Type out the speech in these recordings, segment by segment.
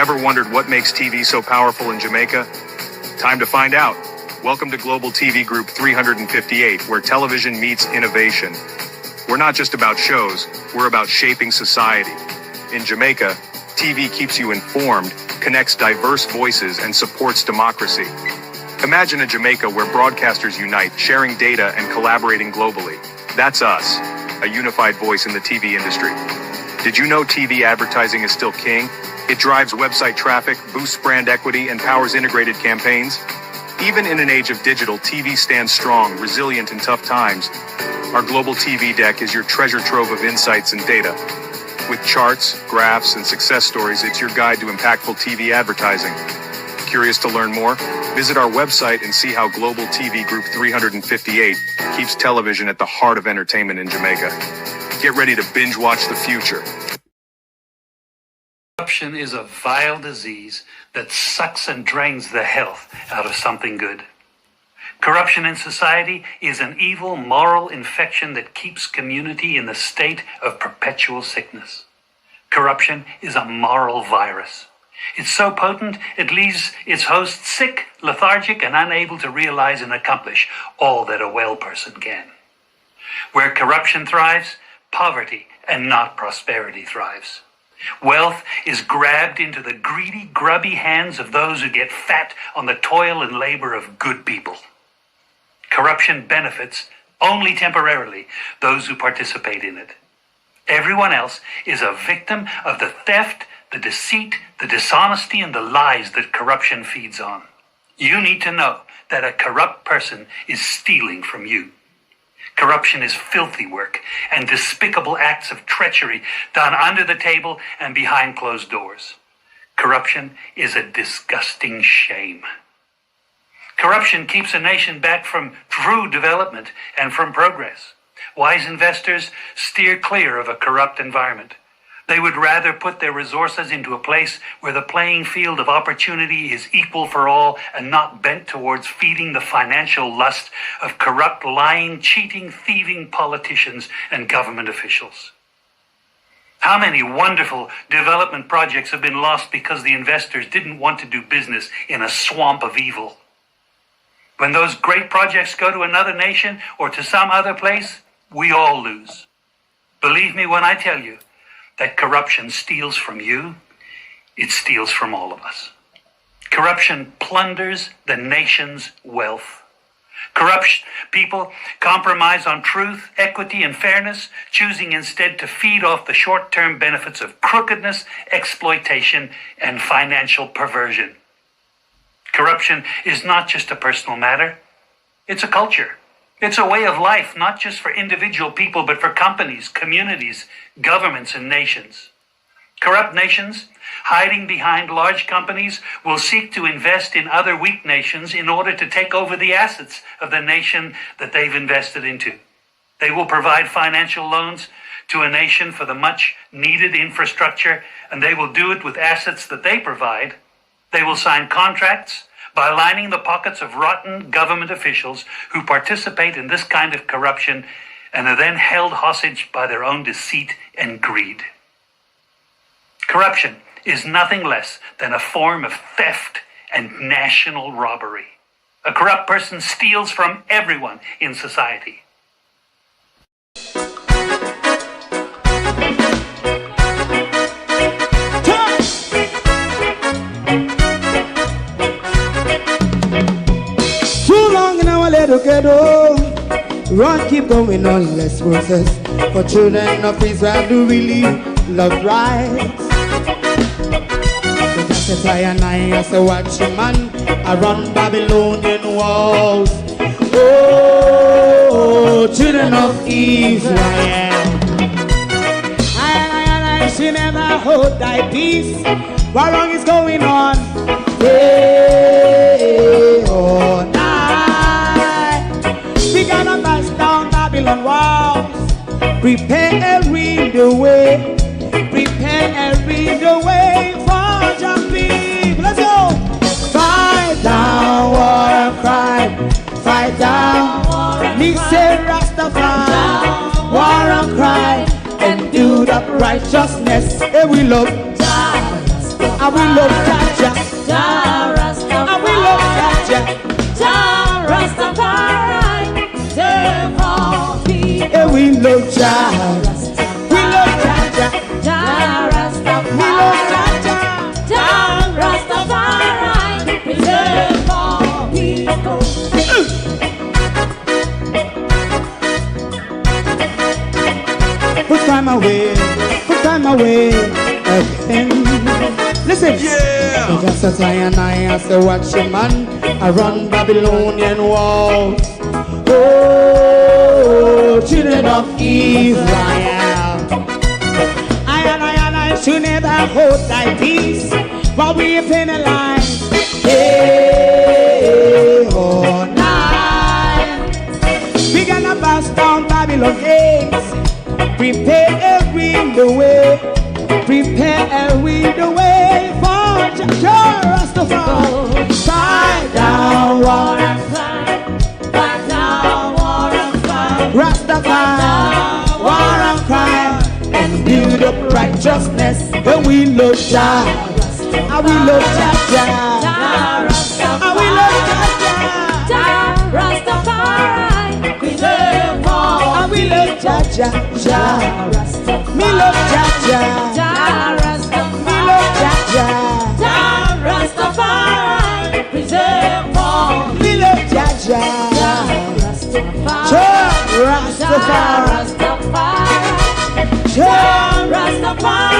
Ever wondered what makes TV so powerful in Jamaica? Time to find out. Welcome to Global TV Group 358, where television meets innovation. We're not just about shows, we're about shaping society. In Jamaica, TV keeps you informed, connects diverse voices, and supports democracy. Imagine a Jamaica where broadcasters unite, sharing data and collaborating globally. That's us, a unified voice in the TV industry. Did you know TV advertising is still king? It drives website traffic, boosts brand equity, and powers integrated campaigns. Even in an age of digital, TV stands strong, resilient in tough times. Our Global TV Deck is your treasure trove of insights and data. With charts, graphs, and success stories, it's your guide to impactful TV advertising. Curious to learn more? Visit our website and see how Global TV Group 358 keeps television at the heart of entertainment in Jamaica. Get ready to binge watch the future. Corruption is a vile disease that sucks and drains the health out of something good. Corruption in society is an evil moral infection that keeps community in the state of perpetual sickness. Corruption is a moral virus. It's so potent, it leaves its host sick, lethargic, and unable to realize and accomplish all that a well person can. Where corruption thrives, poverty and not prosperity thrives. Wealth is grabbed into the greedy, grubby hands of those who get fat on the toil and labor of good people. Corruption benefits only temporarily those who participate in it. Everyone else is a victim of the theft, the deceit, the dishonesty, and the lies that corruption feeds on. You need to know that a corrupt person is stealing from you. Corruption is filthy work and despicable acts of treachery done under the table and behind closed doors. Corruption is a disgusting shame. Corruption keeps a nation back from true development and from progress. Wise investors steer clear of a corrupt environment. They would rather put their resources into a place where the playing field of opportunity is equal for all and not bent towards feeding the financial lust of corrupt, lying, cheating, thieving politicians and government officials. How many wonderful development projects have been lost because the investors didn't want to do business in a swamp of evil? When those great projects go to another nation or to some other place, we all lose. Believe me when I tell you that corruption steals from you, it steals from all of us. Corruption plunders the nation's wealth. Corrupt people compromise on truth, equity, and fairness, choosing instead to feed off the short-term benefits of crookedness, exploitation, and financial perversion. Corruption is not just a personal matter, it's a culture. It's a way of life, not just for individual people, but for companies, communities, governments, and nations. Corrupt nations, hiding behind large companies, will seek to invest in other weak nations in order to take over the assets of the nation that they've invested into. They will provide financial loans to a nation for the much-needed infrastructure, and they will do it with assets that they provide. They will sign contracts by lining the pockets of rotten government officials who participate in this kind of corruption and are then held hostage by their own deceit and greed. Corruption is nothing less than a form of theft and national robbery. A corrupt person steals from everyone in society. Run, keep going on, let's process. For children of Israel do really love rights. So just as I and I as a watchman, I run Babylonian walls. Oh, children of Israel, I should never hold thy peace. What wrong is going on? Hey, oh, we gotta bust down Babylon walls. Preparing the way. Preparing the way for your people. Let's go. Fight down war and crime. Fight down. Me say Rastafari. War and crime. And do that righteousness. And we love. I will love Jaja. I will love Jaja. Yeah, we love Jaja. We love Jaja. We love Jaja. Put time away again. Listen, yeah. Just as I and I as a watchman, I run Babylonian walls. Oh, children of Israel, I and I should never hold thy peace, but we penalize. Hey, oh, night. We gonna bust down Babylon gates. Prepare the way. Prepare the way for Rastafari. Fight down war and fight. Fight down war and fight. Rastafari, war and crime, and build up righteousness. When we love Jah, and we love Jah, and we love Jah, Rastafari, we love all, and we love Jah, me love Jah, me love Jah, Rastafari, preserve all, me love Jah, Rastafari.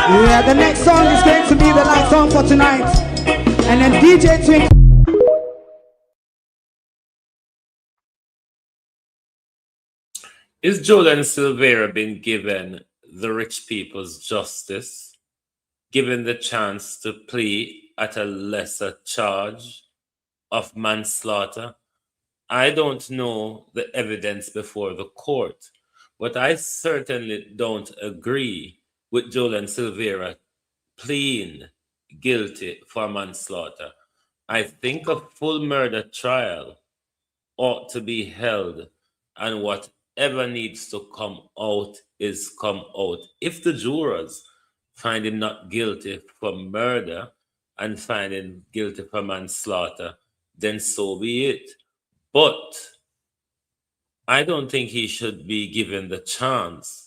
Yeah, the next song is going to be the last song for tonight, and then DJ Twink. Is Jordan Silvera been given the rich people's justice, given the chance to plea at a lesser charge of manslaughter? I don't know the evidence before the court, but I certainly don't agree with Jordan Silvera pleading guilty for manslaughter. I think a full murder trial ought to be held, and whatever needs to come out is come out. If the jurors find him not guilty for murder and find him guilty for manslaughter, then so be it. But I don't think he should be given the chance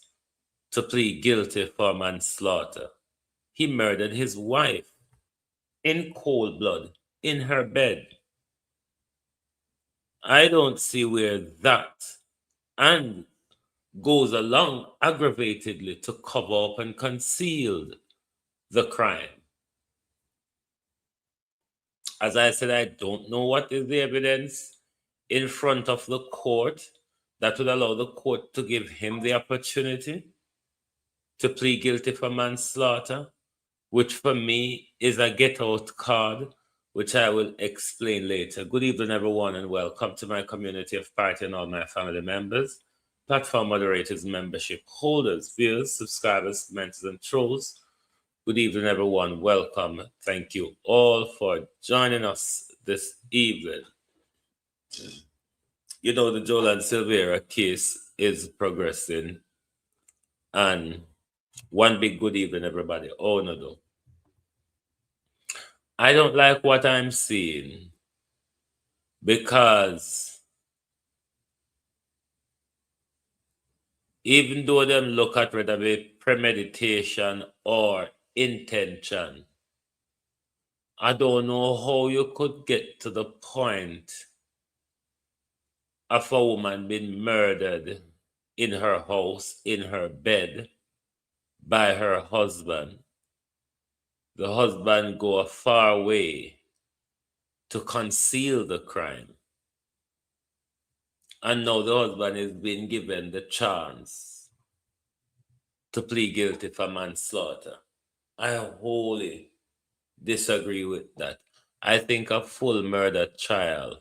to plead guilty for manslaughter. He murdered his wife in cold blood, in her bed. I don't see where that and goes along aggravatedly to cover up and conceal the crime. As I said, I don't know what is the evidence in front of the court that would allow the court to give him the opportunity to plead guilty for manslaughter, which for me is a get-out card, which I will explain later. Good evening, everyone, and welcome to my community of party and all my family members, platform moderators, membership holders, viewers, subscribers, commenters, and trolls. Good evening, everyone. Welcome. Thank you all for joining us this evening. You know, the Jolan Silvera case is progressing. And one big good evening, everybody. Oh, no. I don't like what I'm seeing because even though them look at whether it be premeditation or intention, I don't know how you could get to the point of a woman being murdered in her house, in her bed, by her husband. The husband go a far way to conceal the crime. And now the husband is being given the chance to plead guilty for manslaughter. I wholly disagree with that. I think a full murder trial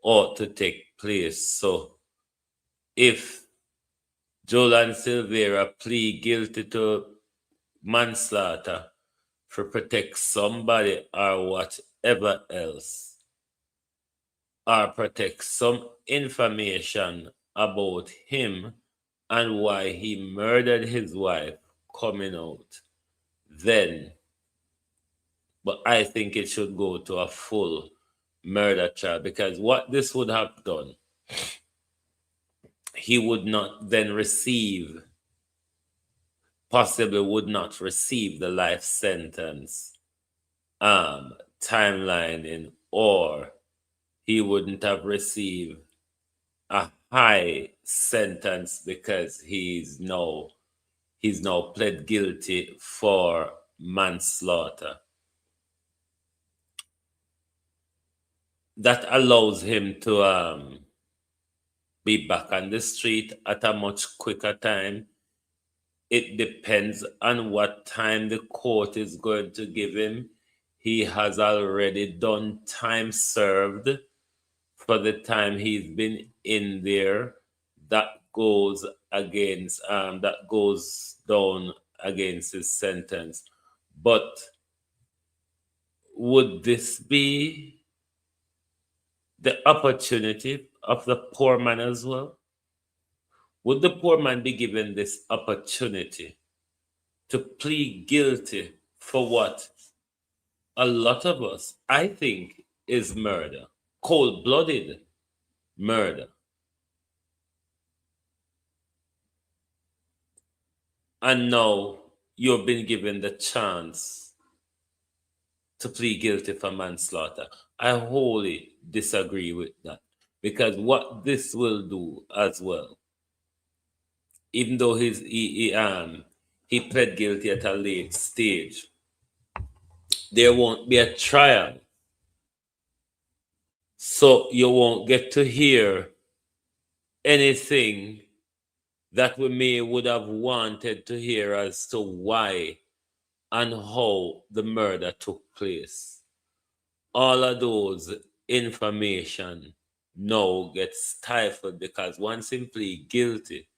ought to take place. So if Jolan Silvera plead guilty to manslaughter for protect somebody or whatever else, or protect some information about him and why he murdered his wife coming out, then But I think it should go to a full murder trial, because what this would have done, he would not then receive, possibly would not receive the life sentence timeline in, or he wouldn't have received a high sentence because he's now pled guilty for manslaughter. That allows him to be back on the street at a much quicker time. It depends on what time the court is going to give him. He has already done time served for the time he's been in there. That goes down against his sentence. But would this be the opportunity of the poor man as well? Would the poor man be given this opportunity to plead guilty for what a lot of us, I think, is murder, cold blooded murder? And now you've been given the chance to plead guilty for manslaughter. I wholly disagree with that, because what this will do as well, even though he pled guilty at a late stage, there won't be a trial. So you won't get to hear anything that we would have wanted to hear as to why and how the murder took place. All of those information now gets stifled, because once him plead guilty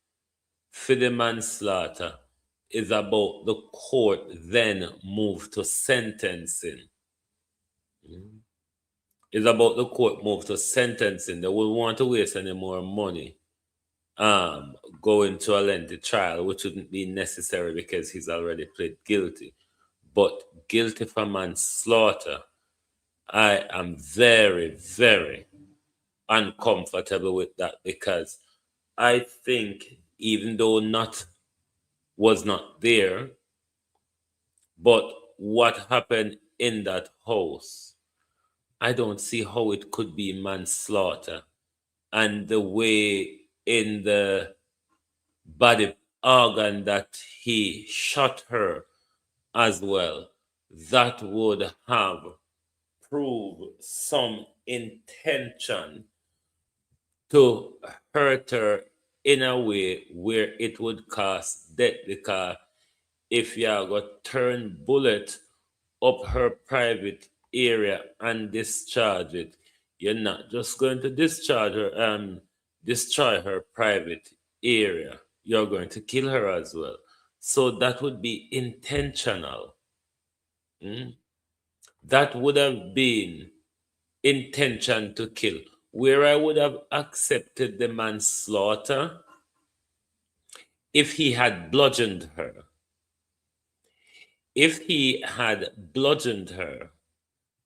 for the manslaughter, is about the court then move to sentencing. It's about the court move to sentencing. They wouldn't want to waste any more money going to a lengthy trial, which wouldn't be necessary because he's already pled guilty. But guilty for manslaughter, I am very, very uncomfortable with that, because I think, even though was not there, but what happened in that house, I don't see how it could be manslaughter. And the way in the body organ that he shot her as well, that would have proved some intention to hurt her in a way where it would cause death. Because if you are going to turn bullet up her private area and discharge it, you're not just going to discharge her and destroy her private area, you're going to kill her as well. So that would be intentional. That would have been intention to kill. Where I would have accepted the manslaughter if he had bludgeoned her. If he had bludgeoned her,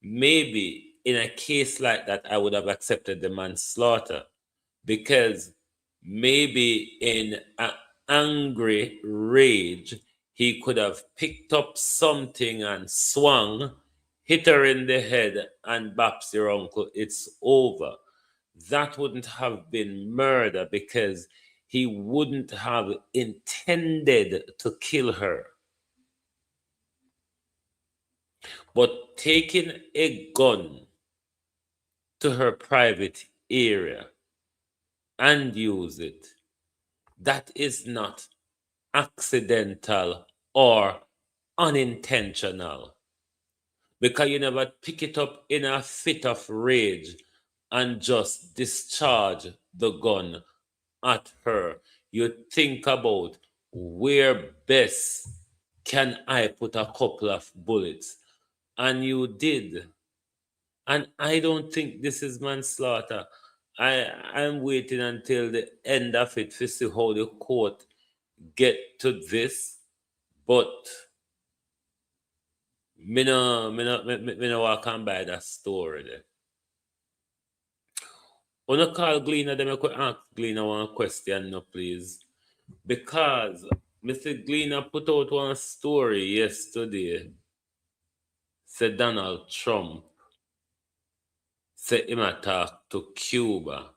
maybe in a case like that, I would have accepted the manslaughter, because maybe in an angry rage, he could have picked up something and swung, hit her in the head, and baps your uncle, it's over. That wouldn't have been murder, because he wouldn't have intended to kill her. But taking a gun to her private area and use it, that is not accidental or unintentional, because you never pick it up in a fit of rage and just discharge the gun at her. You think about, where best can I put a couple of bullets? And you did. And I don't think this is manslaughter. I'm waiting until the end of it to see how the court get to this. But Me no walk and buy that story there. Wanna call Gleena, them I could ask Gleena one question, no, please. Because Mr. Gleena put out one story yesterday. Said Donald Trump said him a talk to Cuba.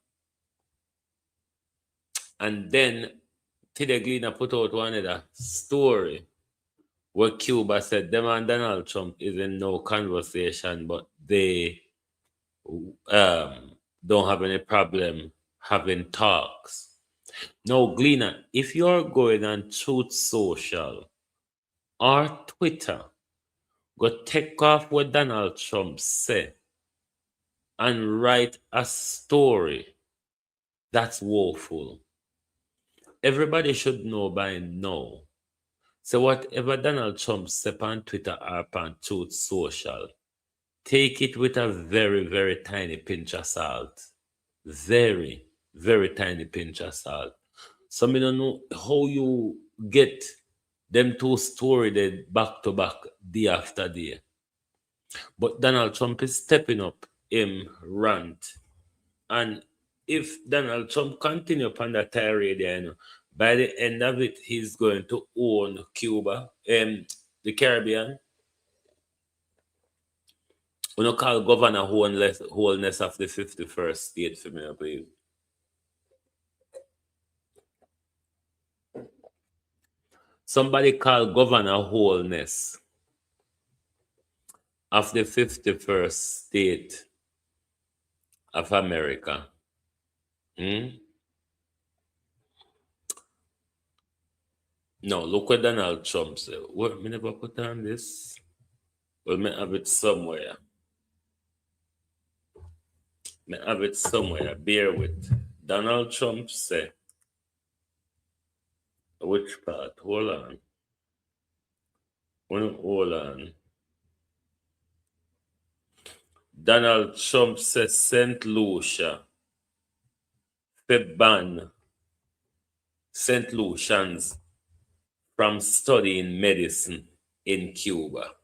And then today Gleena put out one other story where Cuba said them and Donald Trump is in no conversation, but they don't have any problem having talks. Now, Gleena, if you're going on Truth Social or Twitter, go take off what Donald Trump said and write a story that's woeful. Everybody should know by now. So whatever Donald Trump said on Twitter or on Truth Social, take it with a very, very tiny pinch of salt. Very, very tiny pinch of salt. So me don't know how you get them two story they back to back day after day. But Donald Trump is stepping up him rant. And if Donald Trump continue upon that tirade, by the end of it, he's going to own Cuba, the Caribbean. We don't call governor wholeness of the 51st state for me, I believe. Somebody call governor wholeness of the 51st state of America. No, look what Donald Trump said. What, me never put on this? Well, me have it somewhere. Me have it somewhere. Bear with. Donald Trump said, which part? Hold on. Hold on. Donald Trump said St. Lucia ban St. Lucians from studying medicine in Cuba.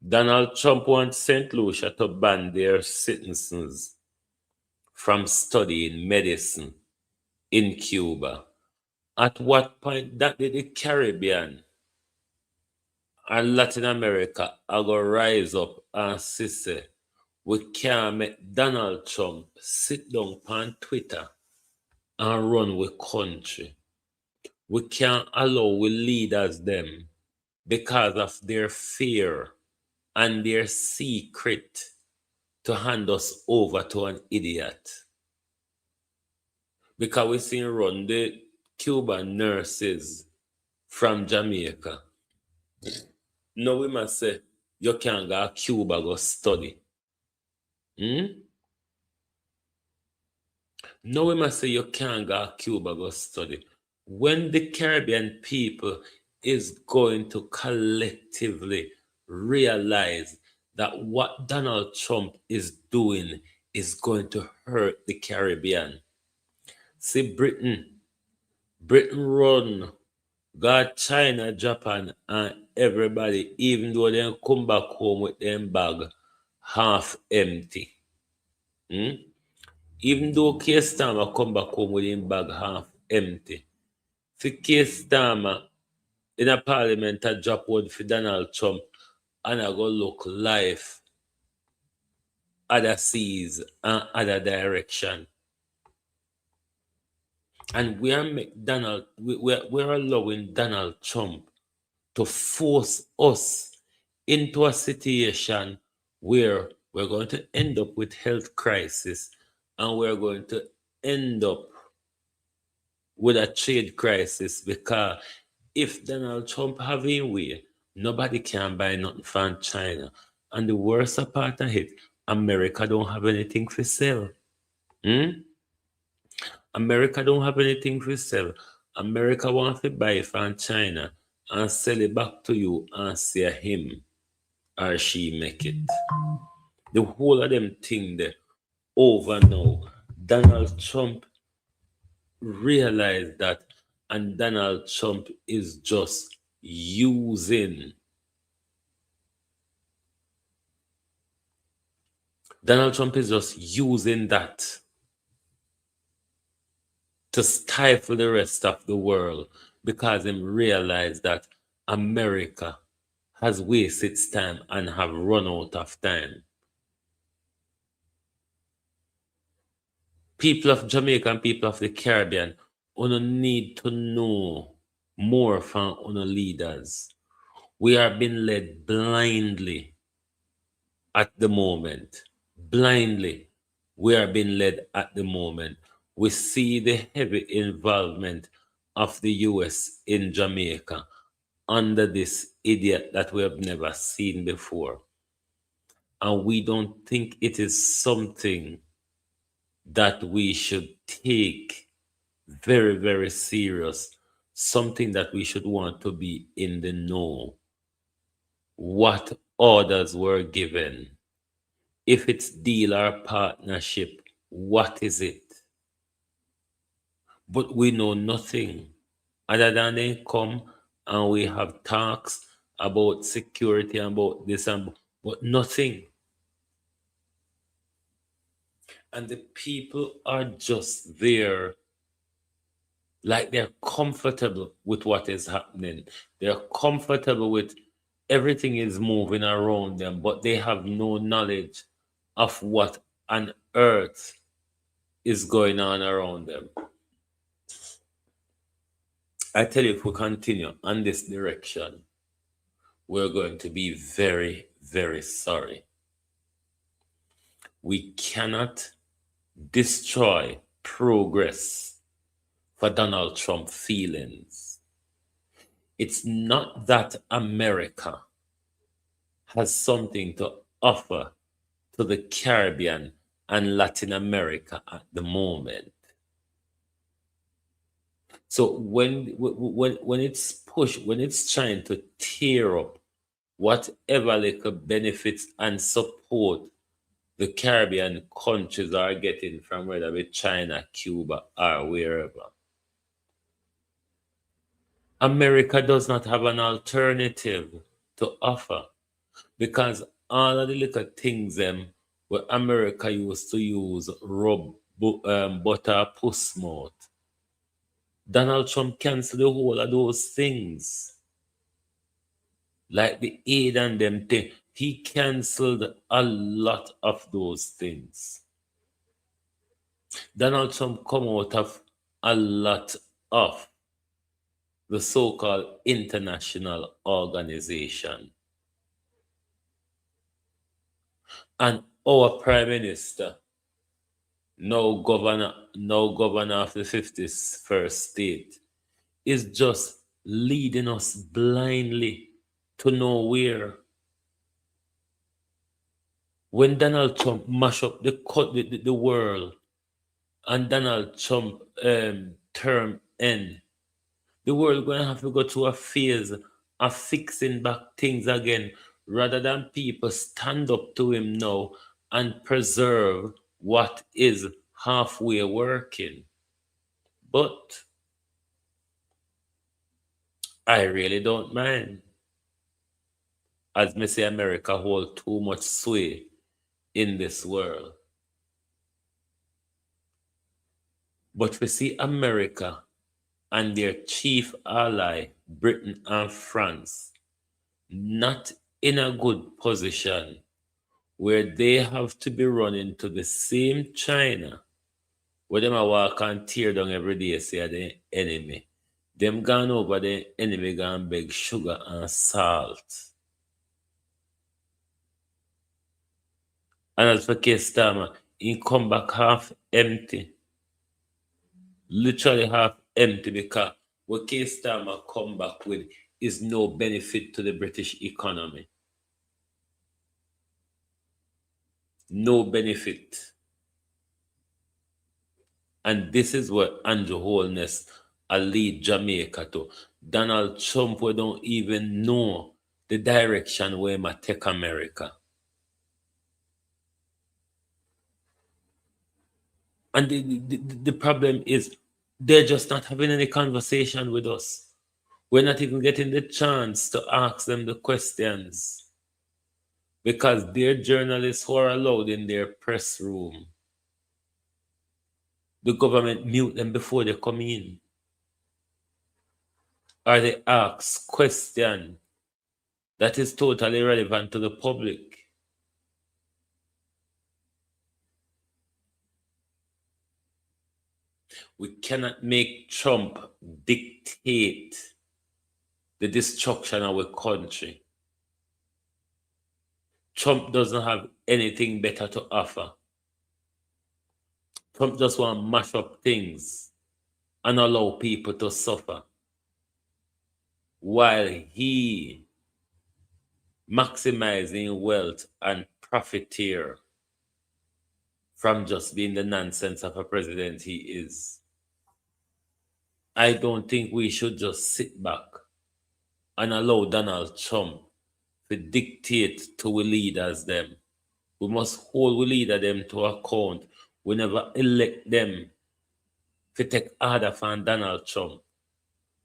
Donald Trump wants St. Lucia to ban their citizens from studying medicine in Cuba. At what point that did the Caribbean and Latin America are going to rise up and say, we can't make Donald Trump sit down on Twitter and run with country. We can't allow we leaders them because of their fear and their secret to hand us over to an idiot. Because we seen run the Cuban nurses from Jamaica. No, we must say, you can't go to Cuba go study. No, we must say, you can't go to Cuba go study. When the Caribbean people is going to collectively realize that what Donald Trump is doing is going to hurt the Caribbean. See, Britain run, got China, Japan, and everybody, even though they come back home with them bag half empty. Even though Keir Starmer come back home with him bag half empty. For Keir Starmer in a parliament a drop word for Donald Trump and I go look life other seas and other direction. And we're allowing Donald Trump to force us into a situation where we're going to end up with health crisis and we're going to end up with a trade crisis because if Donald Trump have his way, nobody can buy nothing from China. And the worst part of it, America don't have anything for sale. America don't have anything for sell. America wants to buy from China and sell it back to you and say him or she make it. The whole of them thing there over now. Donald Trump realized that and Donald Trump is just using Donald Trump is just using that to stifle the rest of the world because him realized that America has wasted its time and have run out of time. People of Jamaica and people of the Caribbean, you need to know more from our leaders. We are being led blindly at the moment. Blindly. We are being led at the moment. We see the heavy involvement of the US in Jamaica under this idiot that we have never seen before. And we don't think it is something that we should take very, very serious, something that we should want to be in the know. What orders were given? If it's deal or partnership, what is it? But we know nothing other than they come and we have talks about security and about this and but nothing. And the people are just there like they're comfortable with what is happening. They're comfortable with everything is moving around them, but they have no knowledge of what on earth is going on around them. I tell you, if we continue on this direction, we're going to be very, very sorry. We cannot destroy progress for Donald Trump feelings. It's not that America has something to offer to the Caribbean and Latin America at the moment. So when it's pushed, when it's trying to tear up whatever little benefits and support the Caribbean countries are getting from whether it's China, Cuba, or wherever, America does not have an alternative to offer because all of the little things where America used to use rub butter puss mouth. Donald Trump canceled the whole of those things. Like the aid and them thing. He canceled a lot of those things. Donald Trump come out of a lot of the so-called international organization. And our Prime Minister, now governor of the 51st state, is just leading us blindly to nowhere. When Donald Trump mash up the world and Donald Trump term end, the world going to have to go through a phase of fixing back things again rather than people stand up to him now and preserve what is halfway working. But I really don't mind. As me say, America hold too much sway in this world. But we see America and their chief ally, Britain and France, not in a good position where they have to be running to the same China where them a walk and tear down every day, say the enemy. Them gone over the enemy gone beg sugar and salt. And as for Kestama, he come back half empty. Literally half empty because what Kestama come back with is no benefit to the British economy. No benefit. And this is what Andrew Holness lead Jamaica to. Donald Trump, we don't even know the direction where he might take America. And the problem is they're just not having any conversation with us. We're not even getting the chance to ask them the questions because their journalists who are allowed in their press room, the government mute them before they come in. Or they ask question that is totally relevant to the public. We cannot make Trump dictate the destruction of our country. Trump doesn't have anything better to offer. Trump just want to mash up things and allow people to suffer while he maximizing wealth and profiteer from just being the nonsense of a president he is. I don't think we should just sit back and allow Donald Trump to dictate to we leaders them. We must hold we leader them to account. We never elect them to take order from Donald Trump.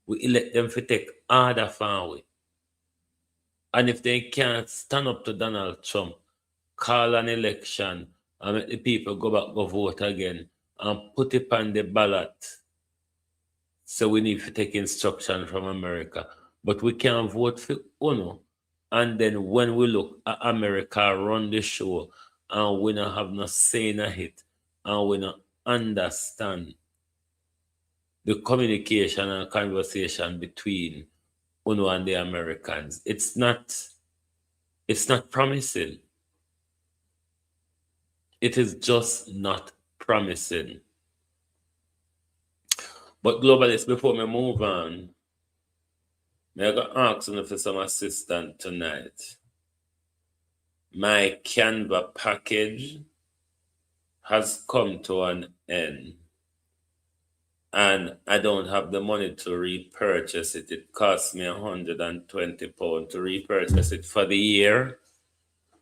We elect them to take order from we. And if they can't stand up to Donald Trump, call an election and make the people go back go vote again and put it on the ballot. So we need to take instruction from America. But we can't vote for UNO. And then when we look at America run the show and we don't have no say in it and we don't understand the communication and conversation between UNO and the Americans, it's not promising. It is just not promising. But globalists, before me move on, I got asked for some assistance tonight. My Canva package has come to an end and I don't have the money to repurchase it. It cost me £120 to repurchase it for the year.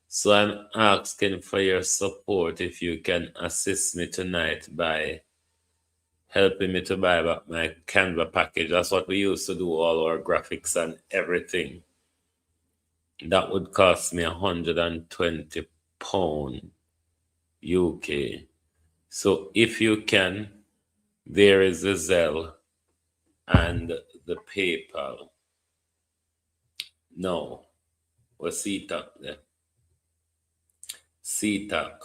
So I'm asking for your support if you can assist me tonight by helping me to buy back my Canva package. That's what we used to do, all our graphics and everything. That would cost me £120 UK. So if you can, there is the Zelle and the PayPal. No, what's CTAC there? CTAC.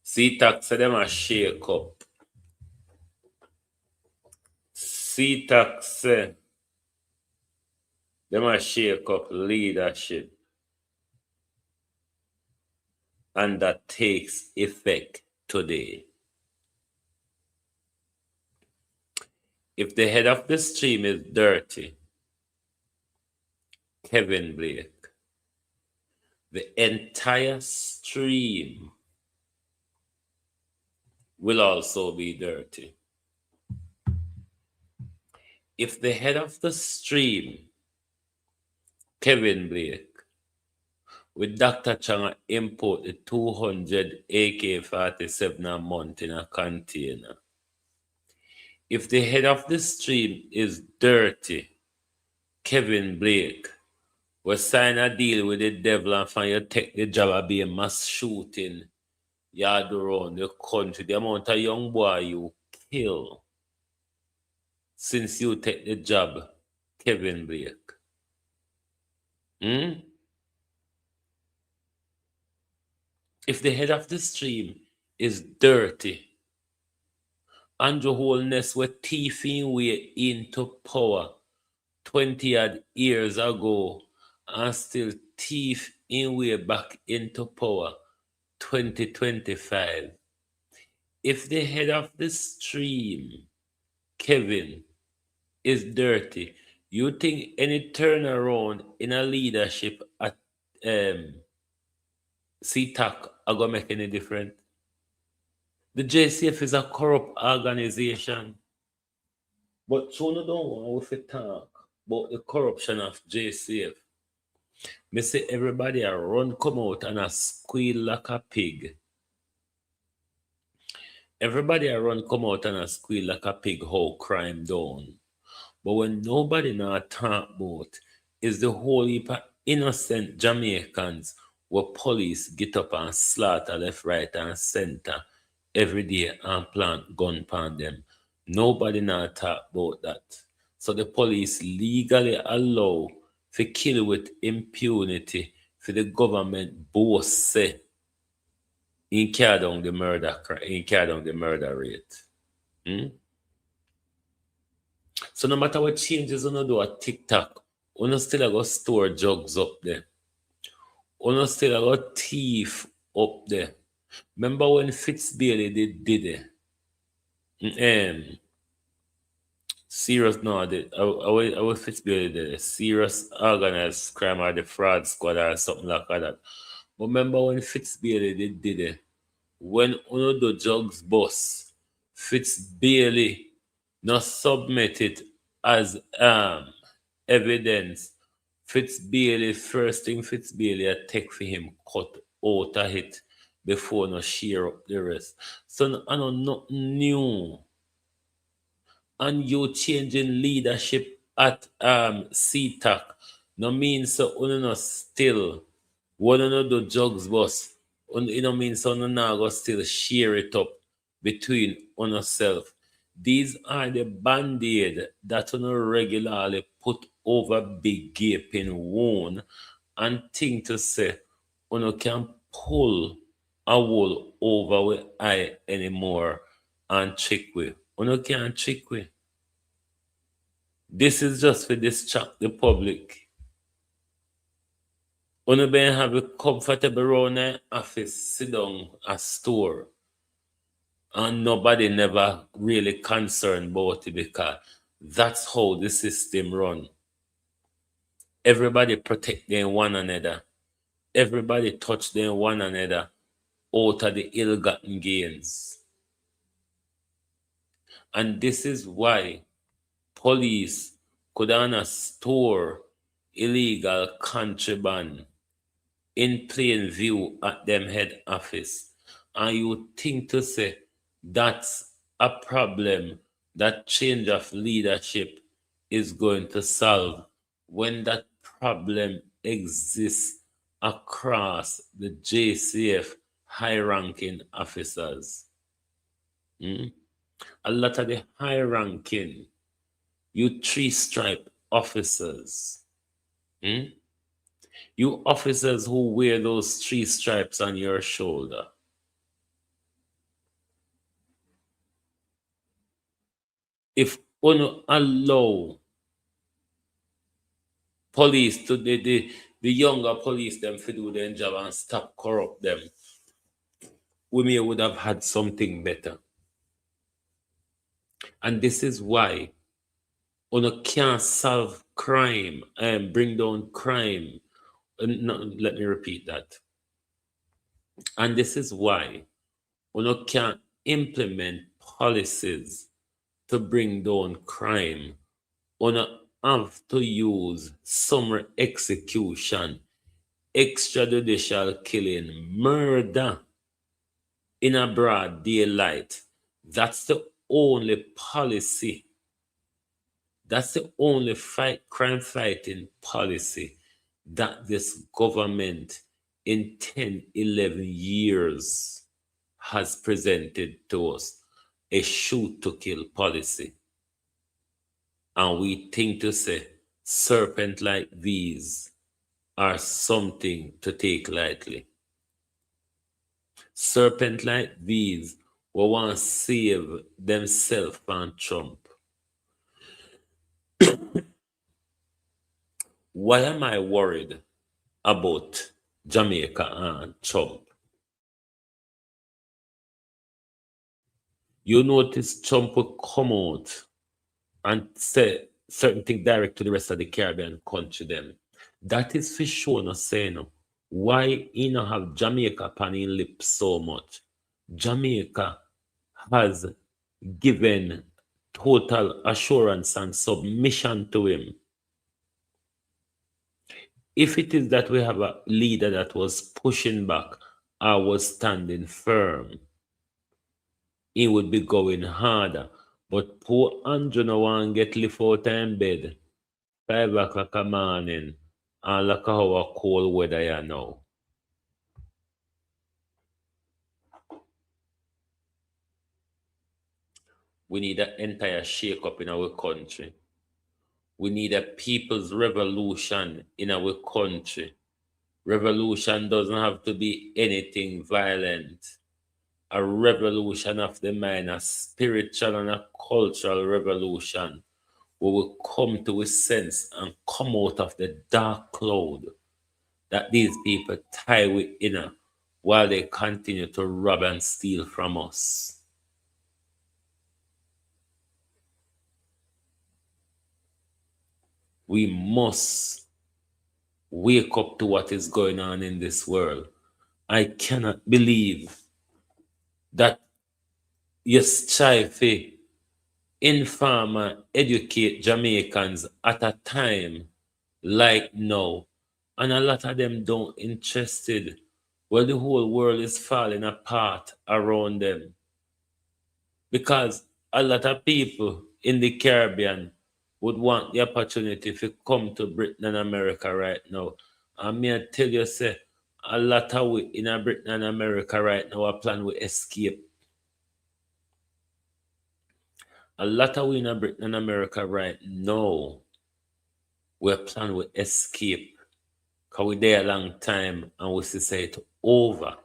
CTAC say them a shake up. CTAC say them a shake up leadership. And that takes effect today. If the head of the stream is dirty, Kevin Blake, the entire stream will also be dirty. If the head of the stream, Kevin Blake, with Dr. Changa import the 200 AK-47 a month in a container, if the head of the stream is dirty, Kevin Blake, will sign a deal with the devil and find you take the job of being mass shooting yard around the country, the amount of young boy you kill since you take the job, Kevin Blake. If the head of the stream is dirty, Andrew Holness were thieving way into power 20 odd years ago and still thief in way back into power 2025. If the head of the stream, Kevin, is dirty, you think any turnaround in a leadership at CTAC are going to make any difference? The JCF is a corrupt organization. But Chuna don't want to talk about the corruption of JCF. Me say everybody a run come out and a squeal like a pig. Everybody a run come out and a squeal like a pig how crime down. But when nobody now talk about is the whole heap of innocent Jamaicans where police get up and slaughter left, right, and center every day and plant gun upon them. Nobody now talk about that. So the police legally allow to kill with impunity for the government both say in carry down the murder in carry down the murder rate. Hmm? So no matter what changes on do at TikTok, you still go store drugs up there. You still go thief up there. Remember when Fitzbailey did it? Serious no, I will Fitzbailey did it. Serious organized crime or the fraud squad or something like that. But remember when Fitzbailey did it? When uno do drugs boss, Fitzbailey not submit it as evidence. Fitzbailey, first thing Fitzbailey I take for him cut out of it before no share up the rest. So I know nothing new. And you changing leadership at CTAC no means so uno no still one no do drugs boss. You know mean so uno now go still share it up between uno self. These are the band-aid that uno regularly put over big gaping wound and think to say uno can pull a wool over with eye anymore and trick with. Uno can't trick with. This is just for distract the public. Uno been have a comfortable around the office, sit down a store. And nobody never really concerned about it because that's how the system run. Everybody protect them one another. Everybody touch them one another out of the ill-gotten gains. And this is why police could store illegal contraband in plain view at them head office. And you think to say that's a problem that change of leadership is going to solve when that problem exists across the JCF high-ranking officers. A lot of the high-ranking, you three-stripe officers, you officers who wear those three stripes on your shoulder, if you allow police to the younger police them to do their job and stop corrupt them, we may would have had something better. And this is why you can't solve crime and bring down crime. No, let me repeat that. And this is why you can't implement policies to bring down crime. You have to use summary execution, extrajudicial killing, murder in a broad daylight. That's the only policy. That's the only crime fighting policy that this government in 10, 11 years has presented to us. A shoot to kill policy. And we think to say serpent like these are something to take lightly. Serpent like these will want to save themselves from Trump. Why am I worried about Jamaica and Trump? You notice Trump will come out and say certain things direct to the rest of the Caribbean country them. That is for sure not saying why he not have Jamaica upon his lips so much. Jamaica has given total assurance and submission to him. If it is that we have a leader that was pushing back or was standing firm, he would be going harder. But poor Andrew no one get lift out in bed. 5 o'clock a morning. And look how a cold weather ya now. We need an entire shake up in our country. We need a people's revolution in our country. Revolution doesn't have to be anything violent. A revolution of the mind, a spiritual and a cultural revolution, where we come to a sense and come out of the dark cloud that these people tie within while they continue to rob and steal from us. We must wake up to what is going on in this world. I cannot believe that you strive to inform and educate Jamaicans at a time like now, and a lot of them don't interested. Well, the whole world is falling apart around them because a lot of people in the Caribbean would want the opportunity to come to Britain and America right now. And me I tell you, say, a lot of we in Britain and America right now are plan to escape. A lot of we in Britain and America right now, we're planning to escape. Because we're there a long time and we say it over.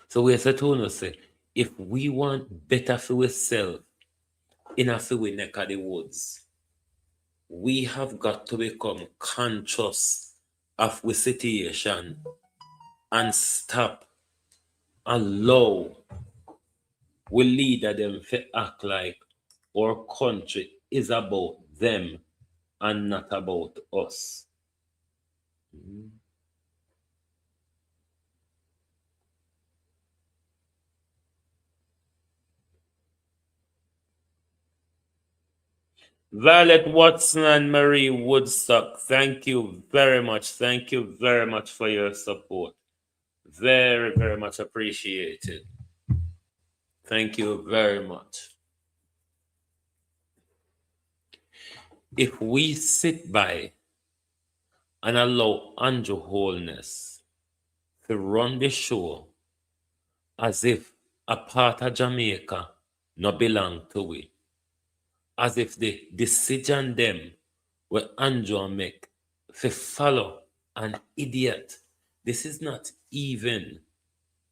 So we have to say, if we want better for ourselves in a few neck of the woods, we have got to become conscious of the situation and stop allow we leader them to act like our country is about them and not about us. Violet Watson and Marie Woodstock, thank you very much. Thank you very much for your support. Very, very much appreciated. Thank you very much. If we sit by and allow Andrew Holness to run the show as if a part of Jamaica not belong to we, as if the decision them where Andrew make to follow an idiot. This is not even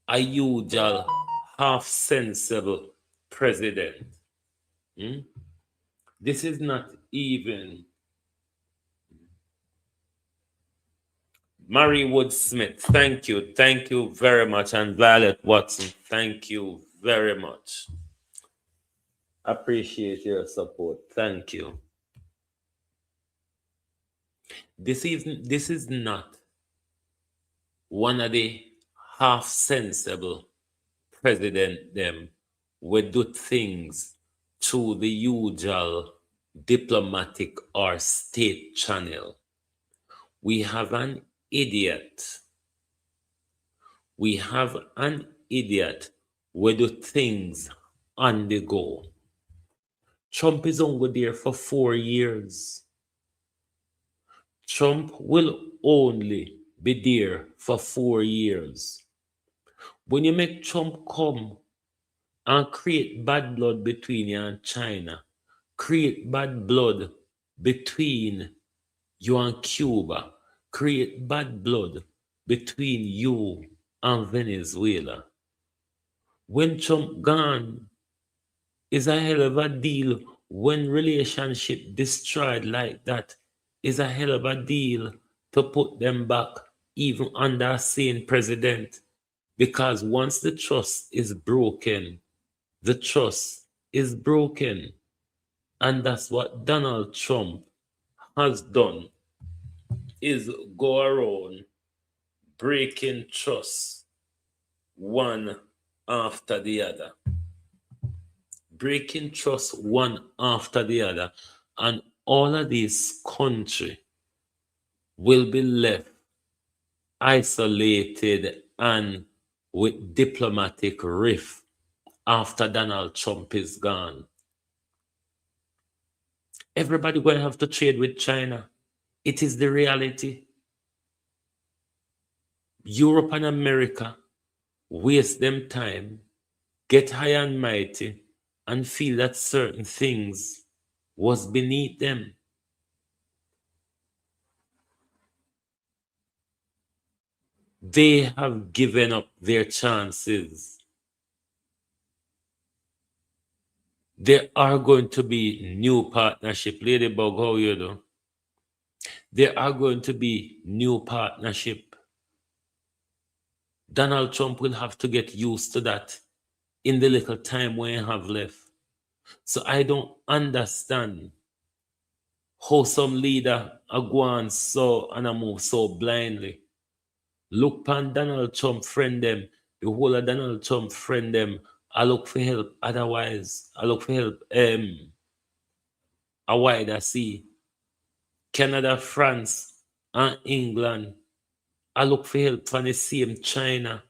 a usual half sensible president. This is not even Mary Wood Smith. Thank you very much. And Violet Watson, thank you very much. Appreciate your support. Thank you. This is not one of the half sensible president them would do things through the usual diplomatic or state channel. We have an idiot. We have an idiot who do things on the go. Trump is only there for 4 years. Trump will only be there for 4 years. When you make Trump come and create bad blood between you and China, create bad blood between you and Cuba, create bad blood between you and Venezuela. When Trump gone, is a hell of a deal. When relationship destroyed like that, is a hell of a deal to put them back even under a sane president. Because once the trust is broken, the trust is broken. And that's what Donald Trump has done, is go around breaking trust one after the other. Breaking trust one after the other. And all of this country will be left isolated and with diplomatic rift after Donald Trump is gone. Everybody going to have to trade with China. It is the reality. Europe and America waste them time, get high and mighty, and feel that certain things was beneath them. They have given up their chances. There are going to be new partnership. Ladybug, how you do? There are going to be new partnership. Donald Trump will have to get used to that in the little time we have left. So I don't understand how some leader are going so and I move so blindly. Look pan Donald Trump friend them, the whole of Donald Trump friend them. I look for help. Otherwise, I look for help. A wider sea. Canada, France, and England. I look for help from the same China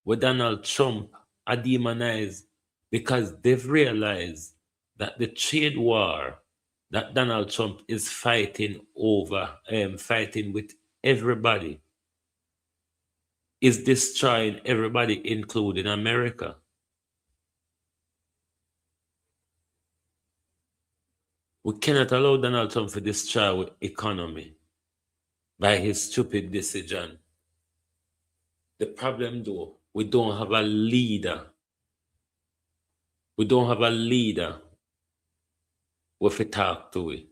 where Donald Trump are demonized because they've realized that the trade war that Donald Trump is fighting over, fighting with everybody, is destroying everybody, including America. We cannot allow Donald Trump to destroy our economy by his stupid decision. The problem, though, we don't have a leader. We don't have a leader with a talk to it.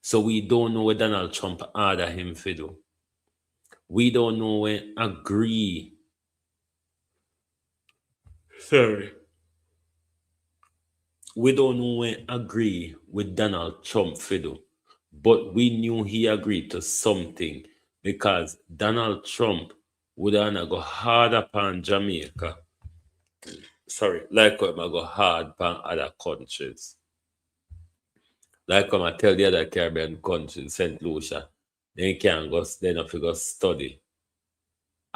So we don't know what Donald Trump order him to do. We don't know when agree. Sorry. We don't know when agree with Donald Trump to do. But we knew he agreed to something because Donald Trump would have go hard upon Jamaica. Sorry, like how I go hard upon other countries. Like how I tell the other Caribbean countries, St. Lucia, they can go, then if you go study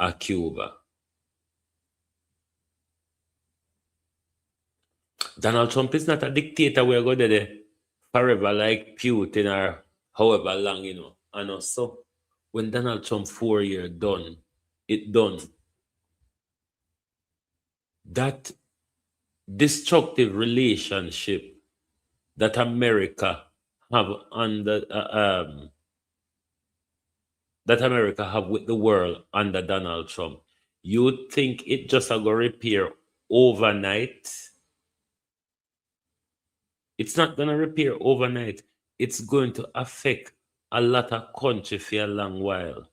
at Cuba. Donald Trump is not a dictator where go there forever like Putin or however long, you know. And also, when Donald Trump 4 year done, it done. That destructive relationship that America have under that America have with the world under Donald Trump, you think it just a go repair overnight? It's not gonna repair overnight. It's going to affect a lot of country for a long while.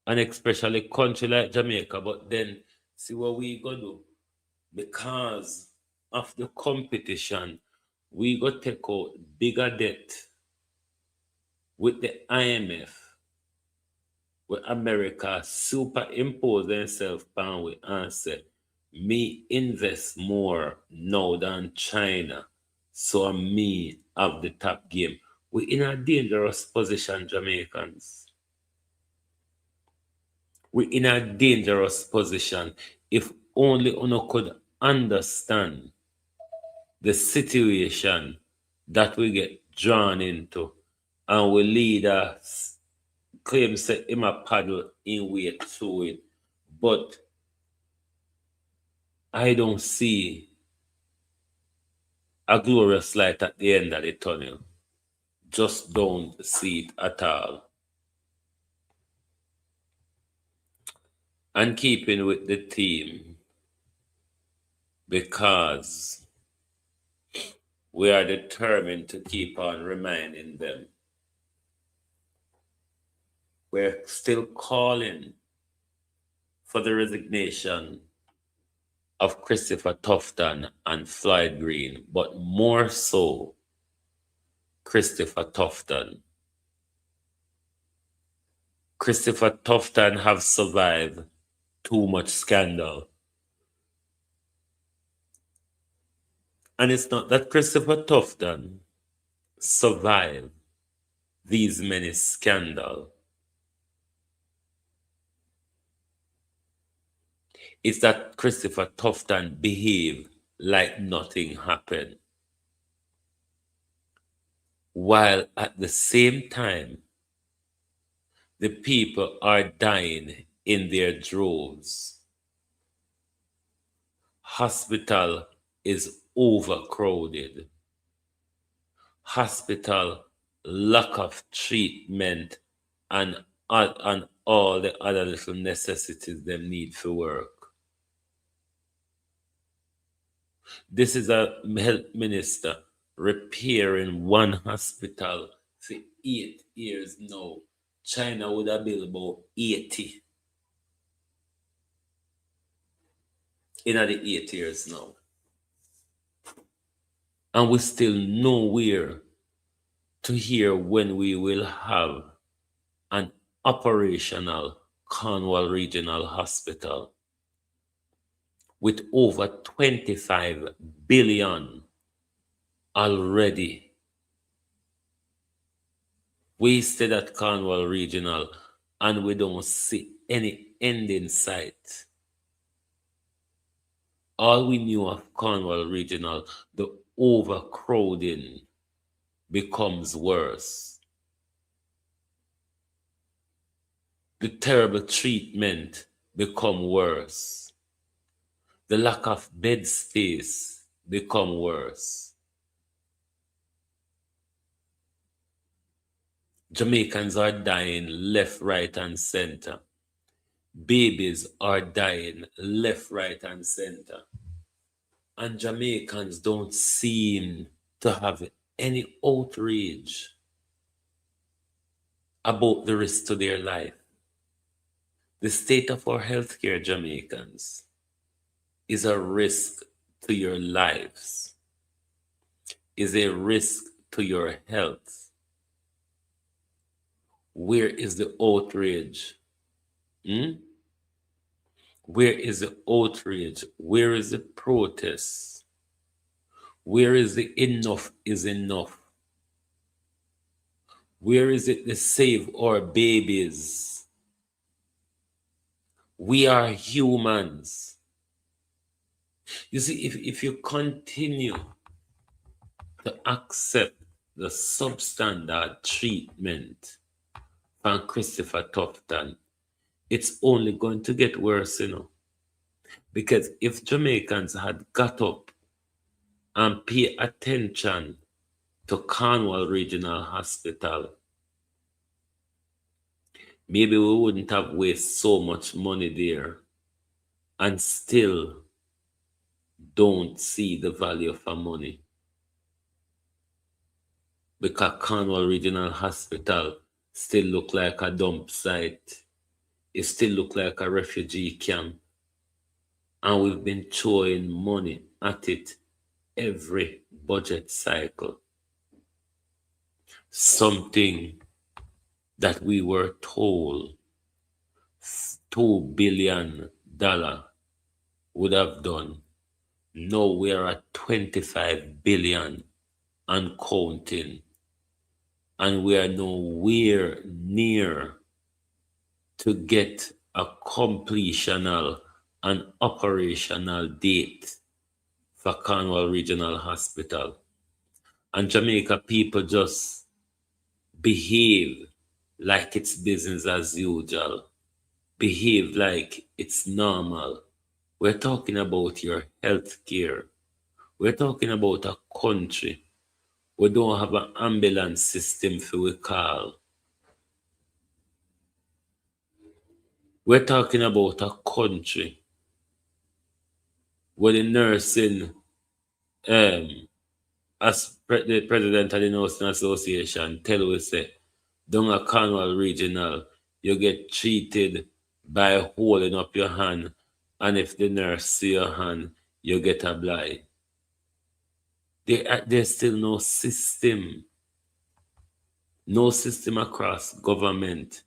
And especially country like Jamaica. But then see what we gonna do. Because of the competition, we go take out bigger debt with the IMF, where America superimpose themselves upon we and say, me invest more now than China, so me have the top game. We're in a dangerous position, Jamaicans. We're in a dangerous position. If only Uno could understand the situation that we get drawn into, and we leaders claim say him a paddle in way through it, but I don't see a glorious light at the end of the tunnel. Just don't see it at all. And keeping with the theme, because we are determined to keep on reminding them. We're still calling for the resignation of Christopher Tufton and Floyd Green, but more so Christopher Tufton. Christopher Tufton have survived too much scandal. And it's not that Christopher Tufton survived these many scandals. It's that Christopher Tufton behaved like nothing happened, while at the same time, the people are dying in their droves. Hospital is overcrowded. Hospital lack of treatment and all the other little necessities they need for work. This is a health minister repairing one hospital for 8 years now. China would have built about 80 in the 8 years now. And we're still nowhere to hear when we will have an operational Cornwall Regional Hospital with over 25 billion already wasted at Cornwall Regional, and we don't see any end in sight. All we knew of Cornwall Regional, the overcrowding becomes worse. The terrible treatment become worse. The lack of bed space become worse. Jamaicans are dying left, right, and center. Babies are dying left, right, and center. And Jamaicans don't seem to have any outrage about the risk to their life. The state of our healthcare, Jamaicans, is a risk to your lives, is a risk to your health. Where is the outrage? Where is the outrage? Where is the protest? Where is the enough is enough? Where is it to save our babies? We are humans. You see, if you continue to accept the substandard treatment from Christopher Tufton, it's only going to get worse, Because if Jamaicans had got up and paid attention to Cornwall Regional Hospital, maybe we wouldn't have wasted so much money there and still don't see the value of our money. Because Cornwall Regional Hospital still look like a dump site. It still look like a refugee camp. And we've been throwing money at it every budget cycle. Something that we were told $2 billion would have done. Now we are at 25 billion and counting. And we are nowhere near to get a completional and operational date for Cornwall Regional Hospital. And Jamaica people just behave like it's business as usual. Behave like it's normal. We're talking about your health care. We're talking about a country. We don't have an ambulance system for we call. We're talking about a country where the nursing, as the president of the Nursing Association tell us, say, down at Cornwall Regional, you get treated by holding up your hand, and if the nurse see your hand, you get a blind. There's still no system across government,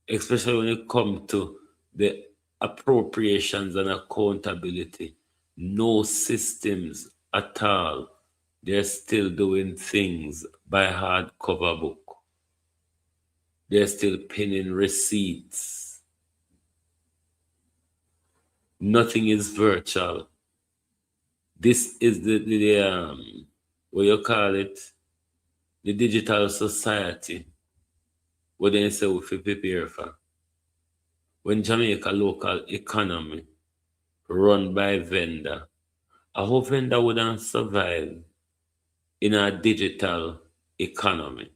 especially when it comes to the appropriations and accountability. No systems at all. They're still doing things by hardcover book. They're still pinning receipts. Nothing is virtual. This is the what you call it, the digital society. What they say we fit prepare for. When Jamaica local economy run by vendor, a whole vendor wouldn't survive in a digital economy.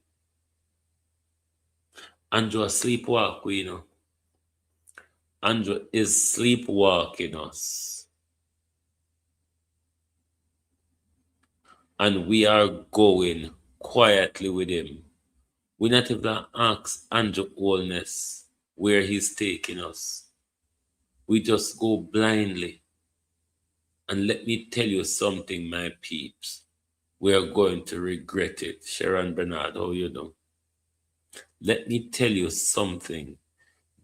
Andrew a sleepwalk, we know. Andrew is sleepwalking us. And we are going quietly with him. We not even ask Andrew Holness where he's taking us. We just go blindly. And let me tell you something, my peeps. We are going to regret it. Sharon Bernard, how you doing? Let me tell you something.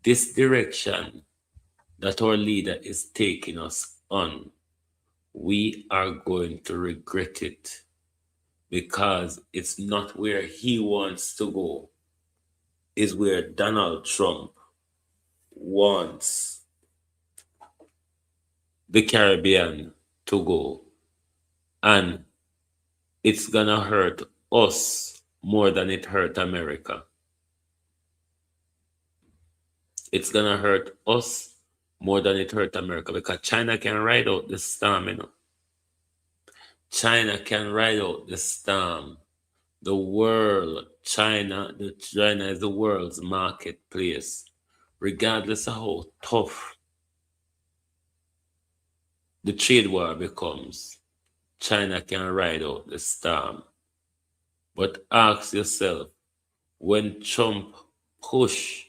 This direction that our leader is taking us on, we are going to regret it because it's not where he wants to go. It's where Donald Trump wants the Caribbean to go. And it's gonna hurt us more than it hurt America. It's gonna hurt us more than it hurt America because China can ride out the storm, you know. China can ride out the storm. The world, China is the world's marketplace. Regardless of how tough the trade war becomes, China can ride out the storm. But ask yourself, when Trump push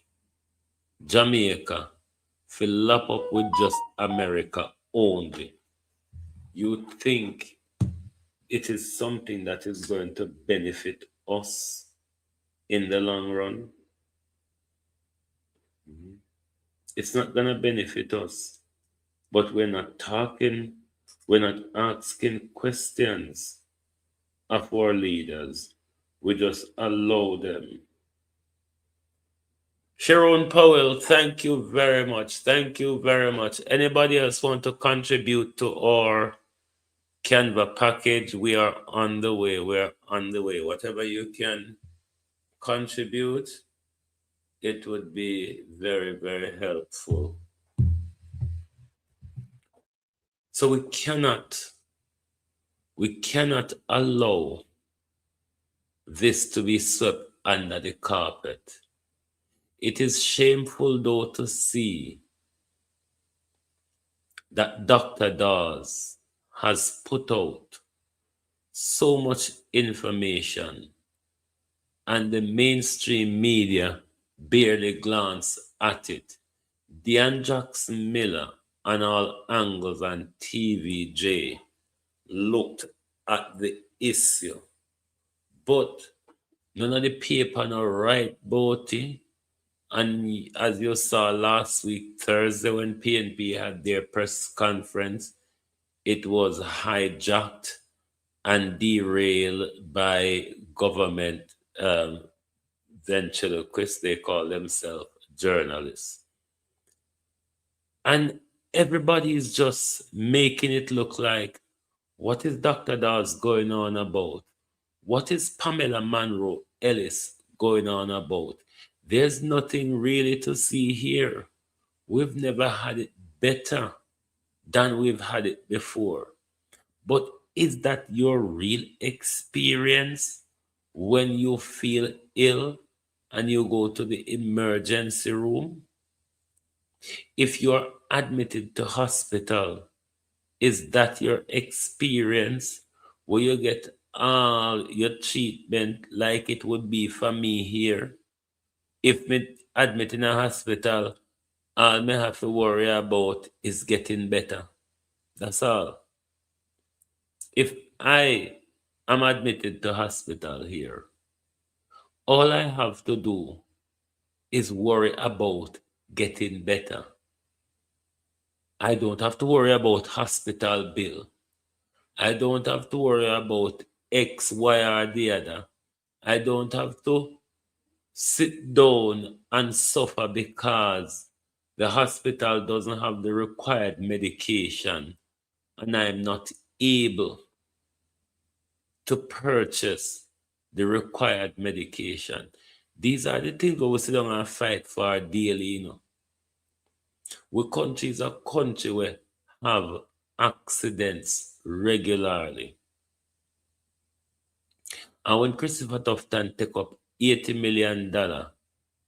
Jamaica to lap up with just America only, you think it is something that is going to benefit us in the long run? It's not going to benefit us. But we're not talking, we're not asking questions of our leaders. We just allow them. Sharon Powell, thank you very much. Thank you very much. Anybody else want to contribute to our Canva package? We are on the way. We're on the way. Whatever you can contribute, it would be very, very helpful. So we cannot allow this to be swept under the carpet. It is shameful, though, to see that Dr. Dawes has put out so much information and the mainstream media barely glance at it. Dean Jackson Miller on all angles and TVJ looked at the issue, but none of the paper no right about it. And as you saw last week, Thursday, when PNP had their press conference, it was hijacked and derailed by government ventriloquists. They call themselves journalists. And everybody is just making it look like, what is Dr. Dawes going on about? What is Pamela Monroe Ellis going on about? There's nothing really to see here. We've never had it better than we've had it before. But is that your real experience when you feel ill and you go to the emergency room? If you're admitted to hospital, is that your experience where you get all your treatment like it would be for me here? If me admit in a hospital, all me have to worry about is getting better. That's all. If I am admitted to hospital here, all I have to do is worry about getting better. I don't have to worry about hospital bill. I don't have to worry about X, Y, or the other. I don't have to sit down and suffer because The hospital doesn't have the required medication, and I'm not able to purchase the required medication. These are the things we sit down and fight for daily. We country is a country where have accidents regularly. And when Christopher Tufton take up $80 million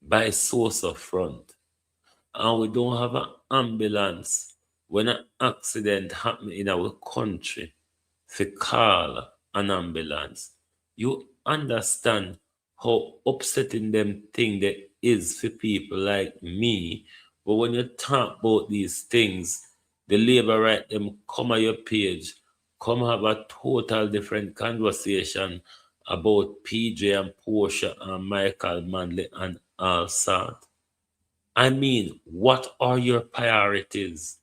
by source of front, and we don't have an ambulance when an accident happen in our country, to call an ambulance, you understand how upsetting them thing that is for people like me. But when you talk about these things, the labor right them come on your page, come have a total different conversation about PJ and Portia and Michael Manley and all sort. I mean, what are your priorities?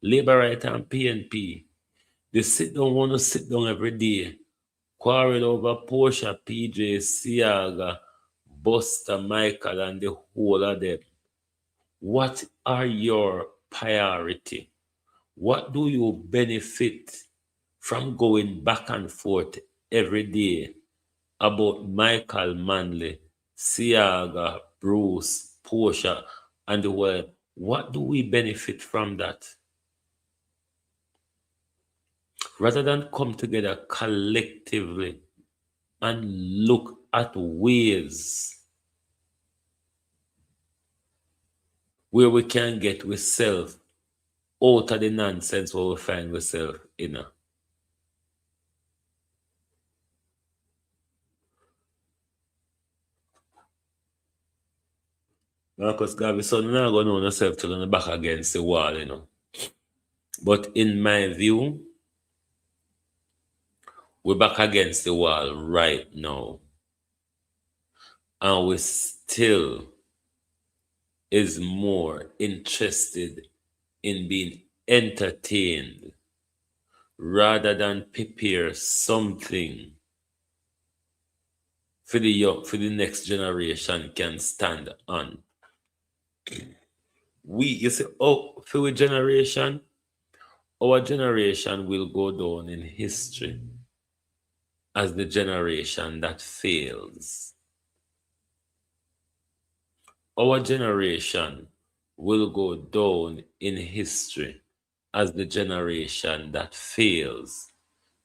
Labor right and PNP. They want to sit down every day, quarrel over Portia, PJ, Siaga, Buster, Michael, and the whole of them. What are your priority? What do you benefit from going back and forth every day about Michael Manley, Siaga, Bruce, Portia, and the world? What do we benefit from that? Rather than come together collectively and look at ways where we can get ourselves out of the nonsense where we find ourselves in. Because Gavi son not gonna know yourself till on the back against the wall. But in my view, we're back against the wall right now. And we still is more interested in being entertained rather than prepare something for the next generation can stand on. You see, for our generation will go down in history as the generation that fails. Our generation will go down in history as the generation that fails,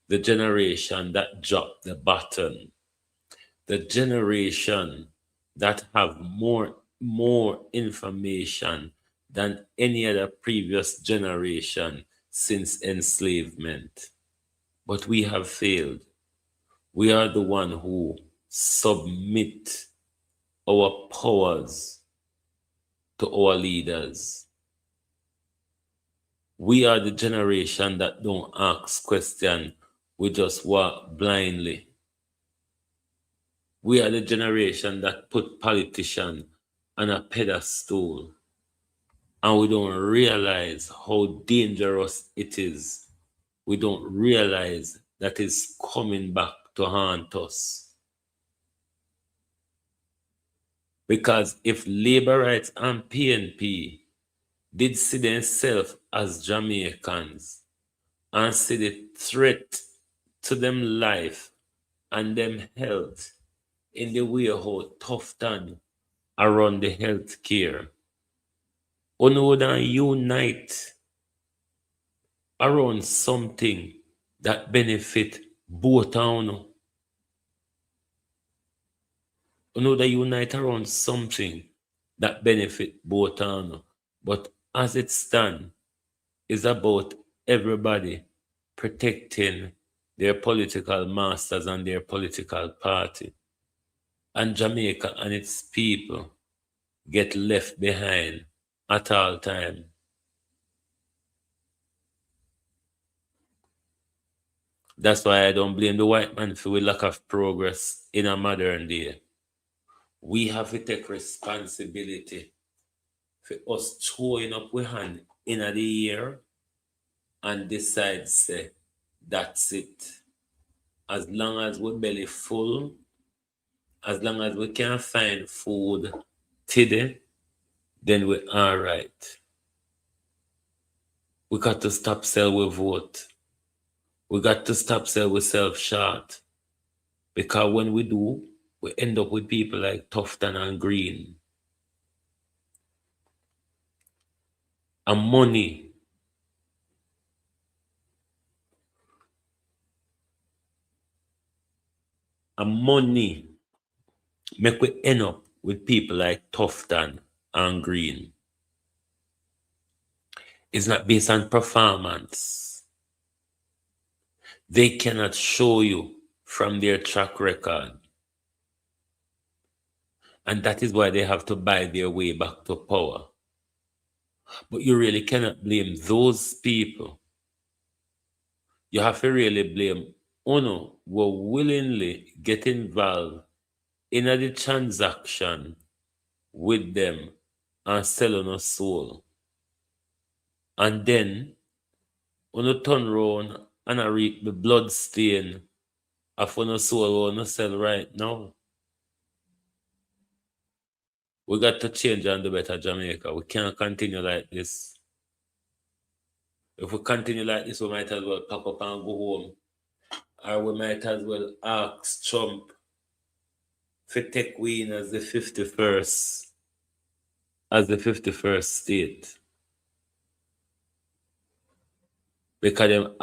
the generation that dropped the button, the generation that have more information than any other previous generation since enslavement. But we have failed. We are the one who submit our powers to our leaders. We are the generation that don't ask questions. We just walk blindly. We are the generation that put politicians on a pedestal, and we don't realize how dangerous it is. We don't realize that it's coming back to haunt us. Because if labor rights and PNP did see themselves as Jamaicans and see the threat to them life and them health in the way how tough done around the health care, we would unite around something that benefit both of that unite around something that benefit both of. But as it stands, it's about everybody protecting their political masters and their political party. And Jamaica and its people get left behind at all time. That's why I don't blame the white man for the lack of progress in a modern day. We have to take responsibility for us throwing up our hand in the air and decide, say, that's it. As long as we're belly full, as long as we can find food today, then we're all right. We got to stop sell with vote. We got to stop sell with self-shot. Because when we do, we end up with people like Tufton and Green. And money. Make we end up with people like Tufton and Green. It's not based on performance. They cannot show you from their track record. And that is why they have to buy their way back to power. But you really cannot blame those people. You have to really blame Uno will willingly get involved in the transaction with them and sell on a soul. And then Uno turn around and I reap the blood stain of Uno soul Uno sell right now. We got to change and do better, Jamaica. We can't continue like this. If we continue like this, we might as well pack up and go home. Or we might as well ask Trump to take we in as the 51st state. Because them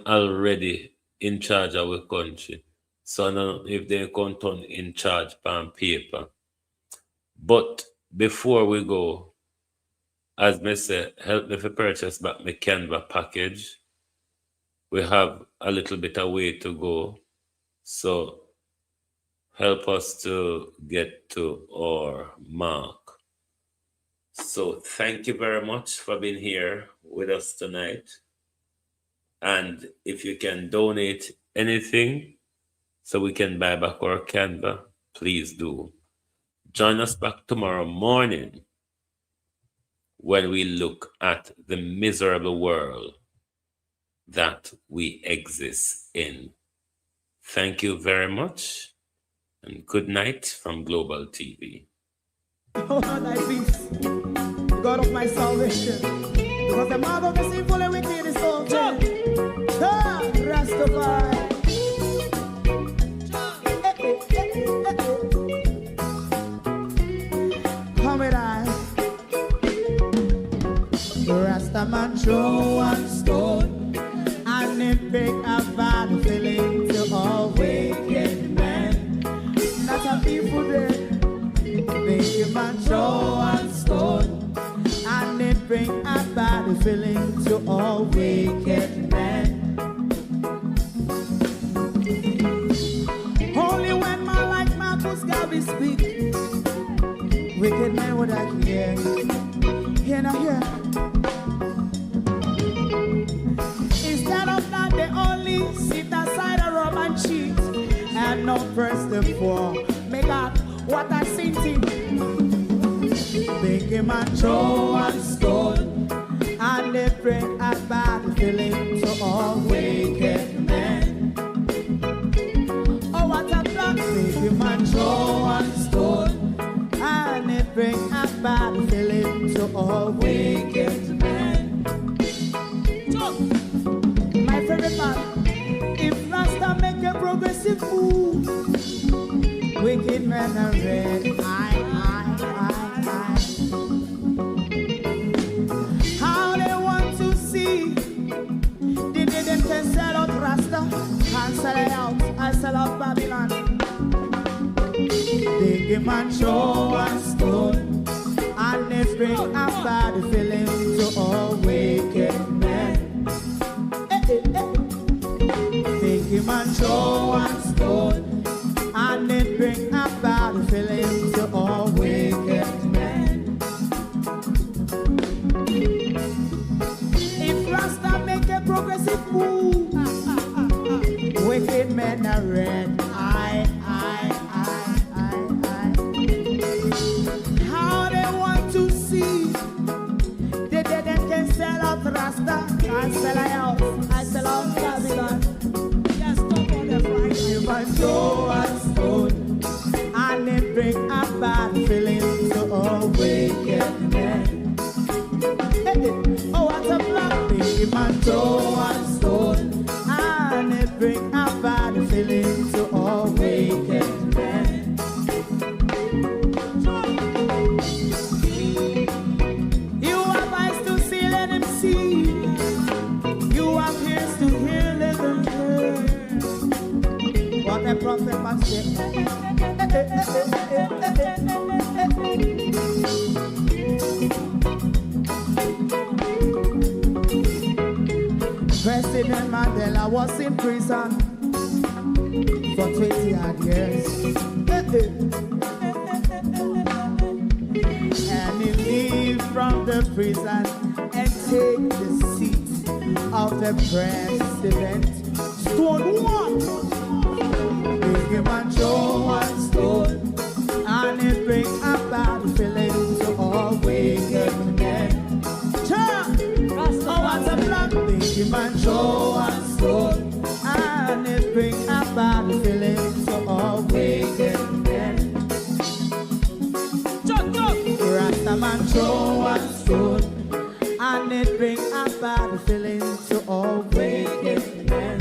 already in charge of our country. So now if they can't turn in charge on paper. But before we go, as me say, help me to purchase back my Canva package. We have a little bit of way to go. So help us to get to our mark. So thank you very much for being here with us tonight. And if you can donate anything so we can buy back our Canva, please do. Join us back tomorrow morning when we look at the miserable world that we exist in. Thank you very much and good night from Global TV. Oh, thy peace, God of my salvation, because the mouth of the sinful and wicked is open. Rastafari. Come with I. Rastaman throw one stone, and it break a bad feeling to all wicked men. Not a people there. Make a man throw one stone, and it bring a bad feeling to all wicked men. Only when man like Marcus Garvey speak, wicked men would I hear. Hear now hear. Instead of that, they only sit aside and rub and cheat, and not press the poor. Make God what I seen to. Make a man throw one stone, and they bring a bad feeling to all wicked men. Oh, what a plan! Make a man throw one stone, and they bring a bad feeling to all wicked men. My favorite man, if Rasta make a progressive move, wicked men are red. How they want to see the them can sell out Rasta and sell it out. I sell out Babylon. Big man show and stone, and they bring a bad feeling to all wicked men. Big man show and stone, and it bring a bad feeling to all wicked men. If Rasta make a progressive move, wicked men are red. How they want to see the dead can sell out Rasta and sell out. I sell out Babylon. Yes, stop on the Friday. You might show and stone, and it bring a bad feeling to a prophet man say. President Mandela was in prison for 20 odd years. And he leave from the prison and take the seat of the president. Stone one, big him and throw one stone, and it bring about feeling to all wicked men. Oh, what's a black, big him and throw one stone, and it bring about feeling to all wicked men. Rastaman throw one stone, and it bring a bad feeling to all wicked men.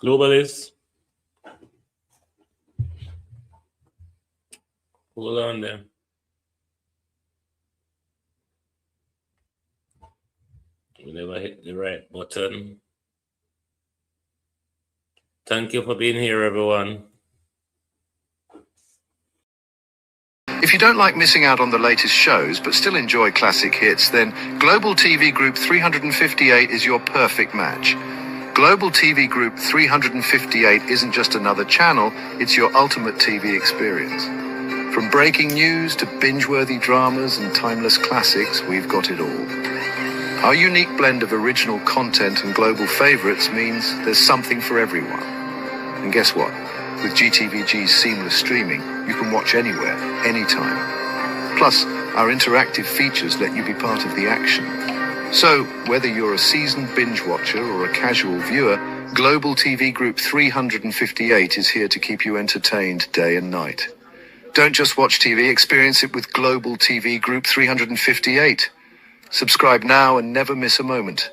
Globalists, hold on there. We never hit the right button. Thank you for being here, everyone. If you don't like missing out on the latest shows but still enjoy classic hits, then Global TV Group 358 is your perfect match. Global TV Group 358 isn't just another channel, it's your ultimate TV experience. From breaking news to binge-worthy dramas and timeless classics, we've got it all. Our unique blend of original content and global favorites means there's something for everyone. And guess what? With GTVG's seamless streaming, you can watch anywhere, anytime. Plus, our interactive features let you be part of the action. So, whether you're a seasoned binge watcher or a casual viewer, Global TV Group 358 is here to keep you entertained day and night. Don't just watch TV, experience it with Global TV Group 358. Subscribe now and never miss a moment.